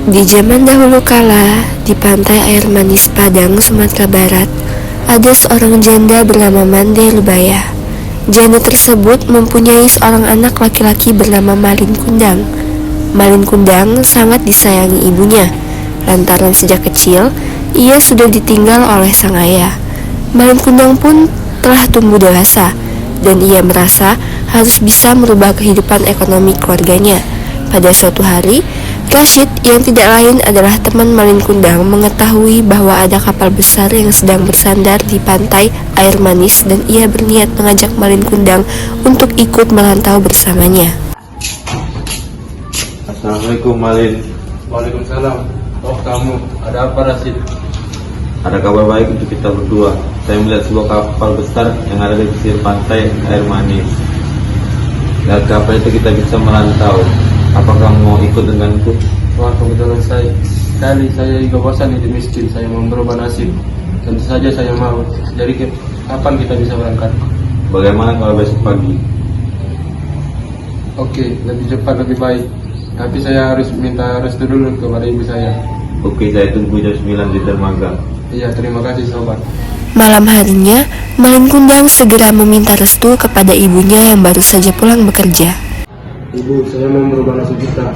Di zaman dahulu kala, di pantai air manis Padang, Sumatera Barat, ada seorang janda bernama Mande Lubaya. Janda tersebut mempunyai seorang anak laki-laki bernama Malin Kundang. Malin Kundang sangat disayangi ibunya, lantaran sejak kecil ia sudah ditinggal oleh sang ayah. Malin Kundang pun telah tumbuh dewasa, dan ia merasa harus bisa merubah kehidupan ekonomi keluarganya. Pada suatu hari, Rashid yang tidak lain adalah teman Malin Kundang mengetahui bahwa ada kapal besar yang sedang bersandar di pantai air manis, dan ia berniat mengajak Malin Kundang untuk ikut merantau bersamanya. Assalamualaikum Malin. Waalaikumsalam. Oh, kamu, ada apa Rashid? Ada kabar baik untuk kita berdua. Saya melihat sebuah kapal besar yang ada di pesisir pantai air manis. Dari kapal itu kita bisa merantau. Apakah mau ikut denganku? Wah, kebetulan saya juga bosan hidup miskin. Saya mau berubah nasib. Tentu saja saya mau. Jadi kapan kita bisa berangkat? Bagaimana kalau besok pagi? Oke, lebih cepat lebih baik. Tapi saya harus minta restu dulu kepada ibu saya. Oke, saya tunggu jam 9 di dermaga. Iya, terima kasih sobat. Malam harinya, Malin Kundang segera meminta restu kepada ibunya yang baru saja pulang bekerja. Ibu, saya mau merubah nasib kita.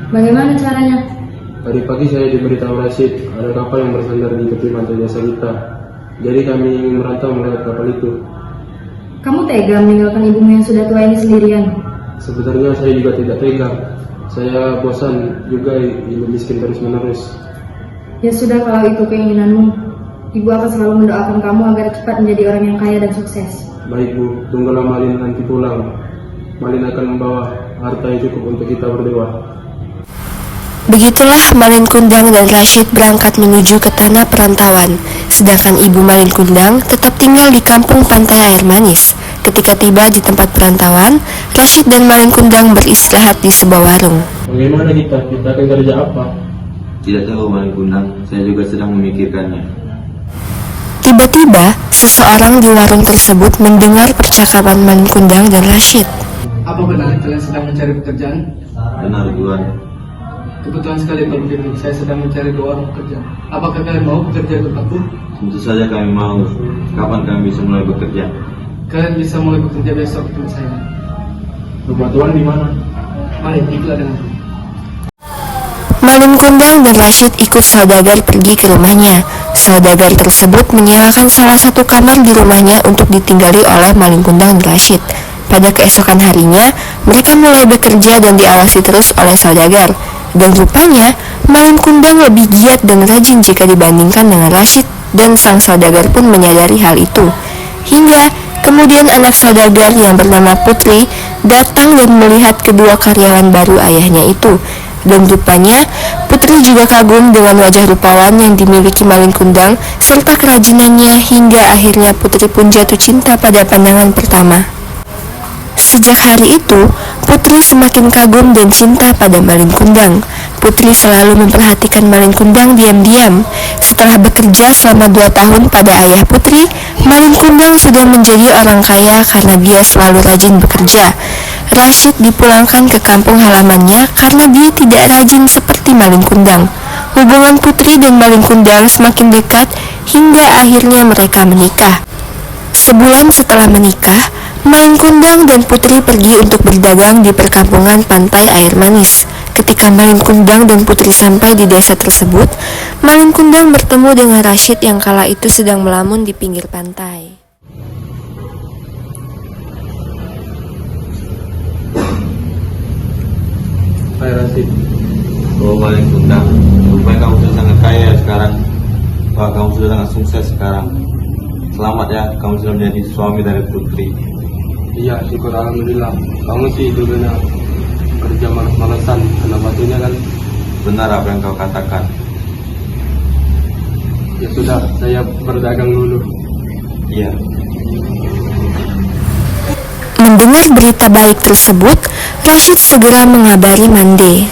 Bagaimana caranya? Tadi pagi saya diberitahu Rashid, ada kapal yang bersandar di tepi pantai desa kita. Jadi kami ingin merantau melihat kapal itu. Kamu tega meninggalkan ibumu yang sudah tua ini sendirian? Sebenarnya saya juga tidak tega. Saya bosan juga hidup miskin terus-menerus. Ya sudah, kalau itu keinginanmu, ibu akan selalu mendoakan kamu agar cepat menjadi orang yang kaya dan sukses. Baik Bu, tunggulah Malin nanti pulang. Malin akan membawa harta yang cukup untuk kita berdua. Begitulah Malin Kundang dan Rashid berangkat menuju ke tanah perantauan, sedangkan ibu Malin Kundang tetap tinggal di kampung pantai air manis. Ketika tiba di tempat perantauan, Rashid dan Malin Kundang beristirahat di sebuah warung. Bagaimana kita? Kita akan kerja apa? Tidak tahu Malin Kundang, saya juga sedang memikirkannya. Tiba-tiba, seseorang di warung tersebut mendengar percakapan Malin Kundang dan Rashid. Apa benar kalian sedang mencari pekerjaan? Benar Tuan. Kebetulan sekali kalau begini, saya sedang mencari 2 orang pekerja. Apakah kalian mau bekerja untuk aku? Tentu saja kami mau. Kapan kami bisa mulai bekerja? Kalian bisa mulai bekerja besok untuk saya. Rumah Tuan di mana? Mari, ikutlah denganku. Malin Kundang dan Rashid ikut saudagar pergi ke rumahnya. Saudagar tersebut menyewakan salah satu kamar di rumahnya untuk ditinggali oleh Malin Kundang dan Rashid. Pada keesokan harinya, mereka mulai bekerja dan diawasi terus oleh saudagar. Dan rupanya, Malin Kundang lebih giat dan rajin jika dibandingkan dengan Rashid, dan sang saudagar pun menyadari hal itu. Hingga kemudian anak saudagar yang bernama Putri datang dan melihat kedua karyawan baru ayahnya itu. Dan rupanya, Putri juga kagum dengan wajah rupawan yang dimiliki Malin Kundang serta kerajinannya, hingga akhirnya Putri pun jatuh cinta pada pandangan pertama. Sejak hari itu, Putri semakin kagum dan cinta pada Malin Kundang. Putri selalu memperhatikan Malin Kundang diam-diam. Setelah bekerja selama 2 tahun pada ayah Putri, Malin Kundang sudah menjadi orang kaya karena dia selalu rajin bekerja. Rashid dipulangkan ke kampung halamannya karena dia tidak rajin seperti Malin Kundang. Hubungan Putri dan Malin Kundang semakin dekat hingga akhirnya mereka menikah. Sebulan setelah menikah, Malin Kundang dan Putri pergi untuk berdagang di perkampungan pantai air manis. Ketika Malin Kundang dan Putri sampai di desa tersebut, Malin Kundang bertemu dengan Rashid yang kala itu sedang melamun di pinggir pantai. Hai Rashid. Oh Malin Kundang, rupanya kamu sudah sangat kaya sekarang. Wah, kamu sudah sangat sukses sekarang. Selamat ya, kamu sudah menjadi suami dari Putri. Iya, syukur alhamdulillah. Kamu sih dulunya kerja malas-malasan, kena batunya kan? Benar apa yang kau katakan. Ya sudah, saya berdagang dulu. Iya. Mendengar berita baik tersebut, Rashid segera mengabari Mande.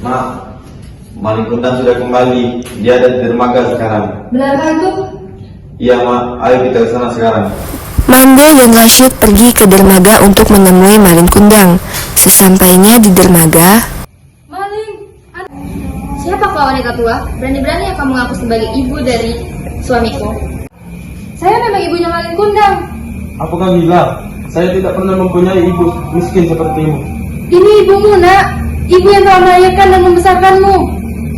Ma, Malin Kundang sudah kembali. Dia ada di dermaga sekarang. Benarkah itu? Iya Ma, ayo kita ke sana sekarang. Mande dan Rashid pergi ke dermaga untuk menemui Malin Kundang. Sesampainya di dermaga, kau wanita tua? Berani-berani ya kamu ngaku sebagai ibu dari suamiku? Saya memang ibunya Malin Kundang. Apakah gila? Saya tidak pernah mempunyai ibu miskin sepertimu. Ini ibumu, nak. Ibu yang telah melahirkan dan membesarkanmu.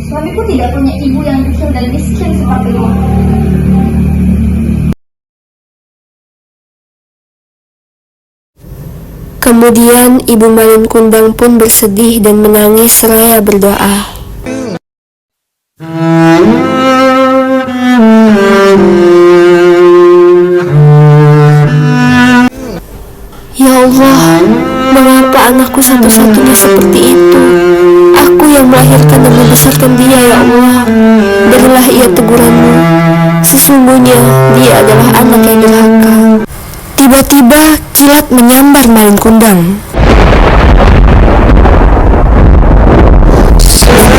Suamiku tidak punya ibu yang kecil dan miskin sepertimu. Kemudian Ibu Malin Kundang pun bersedih dan menangis seraya berdoa. Ya Allah, mengapa anakku satu-satunya seperti itu? Aku yang melahirkan dan membesarkan dia, ya Allah. Berilah ia teguranmu. Sesungguhnya dia adalah anak yang durhaka. Tiba-tiba kilat menyambar Malin Kundang.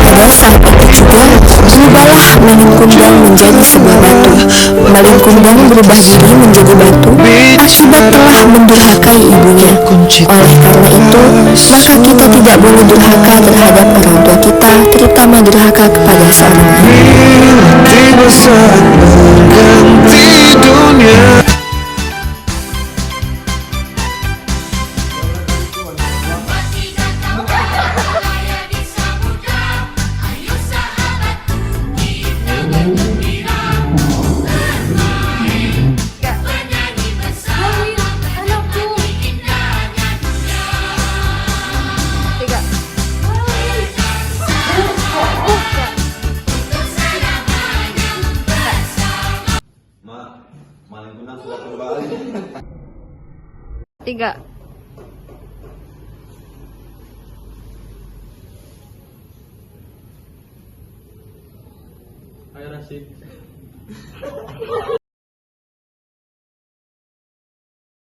Pada saat itu juga berubahlah Malin Kundang menjadi sebuah batu. Malin Kundang berubah diri menjadi batu akibat telah mendurhakai ibunya. Oleh karena itu, maka kita tidak boleh durhaka terhadap orang tua kita, terutama durhaka kepada seorang ibu. Tiba saat mengganti dunia. Mak, Malin Kundang sudah kembali. 3. Ayo Rasid.